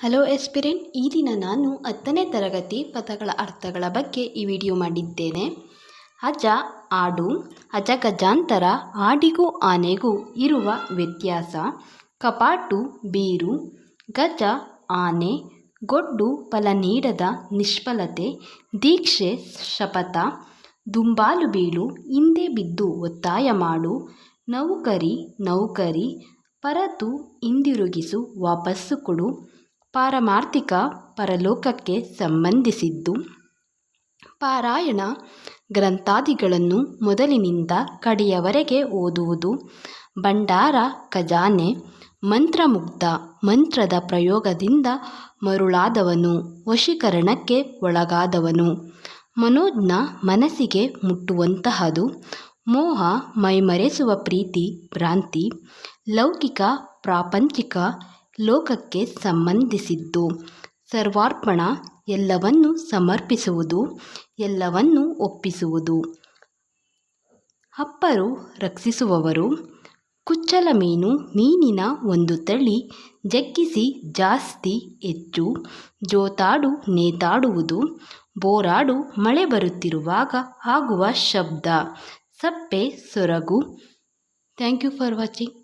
Hello ಎಸ್ಪಿರೆಂಟ್, ಈ ದಿನ ನಾನು 10ನೇ ತರಗತಿ ಪದಗಳ ಅರ್ಥಗಳ ಬಗ್ಗೆ ಈ ವಿಡಿಯೋ ಮಾಡಿದ್ದೇನೆ. ಅಜ ಆಡು, ಅಜಗಜಾಂತರ, ಆಡಿಗೂ ಆನೆಗೂ ಇರುವ ವ್ಯತ್ಯಾಸ, ಕಪಾಟು ಬೀರು, ಗಜ ಆನೆ, ಗೊಡ್ಡು ಫಲ ನೀಡದ ನಿಷ್ಫಲತೆ, ದೀಕ್ಷೆ ಶಪಥ, ದುಂಬಾಲು ಬೀಳು, ಹಿಂದೆ ಬಿದ್ದು ಒತ್ತಾಯ ಮಾಡು, ನೌಕರಿ ನೌಕರಿ, ಪರತು ಹಿಂದಿರುಗಿಸು ವಾಪಸ್ಸು ಕೊಡು, ಪಾರಮಾರ್ಥಿಕ ಪರಲೋಕಕ್ಕೆ ಸಂಬಂಧಿಸಿದ್ದು. ಪಾರಾಯಣ ಗ್ರಂಥಾದಿಗಳನ್ನು ಮೊದಲಿನಿಂದ ಕಡೆಯವರೆಗೆ ಓದುವುದು. ಭಂಡಾರ ಖಜಾನೆ, ಮಂತ್ರಮುಗ್ಧ, ಮಂತ್ರದ ಪ್ರಯೋಗದಿಂದ ಮರುಳಾದವನು, ವಶೀಕರಣಕ್ಕೆ ಒಳಗಾದವನು, ಮನೋಜ್ಞ, ಮನಸ್ಸಿಗೆ ಮುಟ್ಟುವಂತಹದು, ಮೋಹ ಮೈಮರೆಸುವ ಪ್ರೀತಿ ಭ್ರಾಂತಿ, ಲೌಕಿಕ ಪ್ರಾಪಂಚಿಕ, ಲೋಕಕ್ಕೆ ಸಂಬಂಧಿಸಿದ್ದು, ಸರ್ವಾರ್ಪಣ, ಎಲ್ಲವನ್ನೂ ಸಮರ್ಪಿಸುವುದು, ಎಲ್ಲವನ್ನೂ ಒಪ್ಪಿಸುವುದು, ಅಪ್ಪರು ರಕ್ಷಿಸುವವರು, ಕುಚ್ಚಲಮೀನು, ಮೀನಿನ ಒಂದು ತಳಿ, ಜಗ್ಗಿಸಿ ಜಾಸ್ತಿ ಹೆಚ್ಚು, ಜೋತಾಡು ನೇತಾಡುವುದು, ಬೋರಾಡು ಮಳೆ ಬರುತ್ತಿರುವಾಗ ಆಗುವ ಶಬ್ದ, ಸಪ್ಪೆ ಸೊರಗು. Thank you for watching.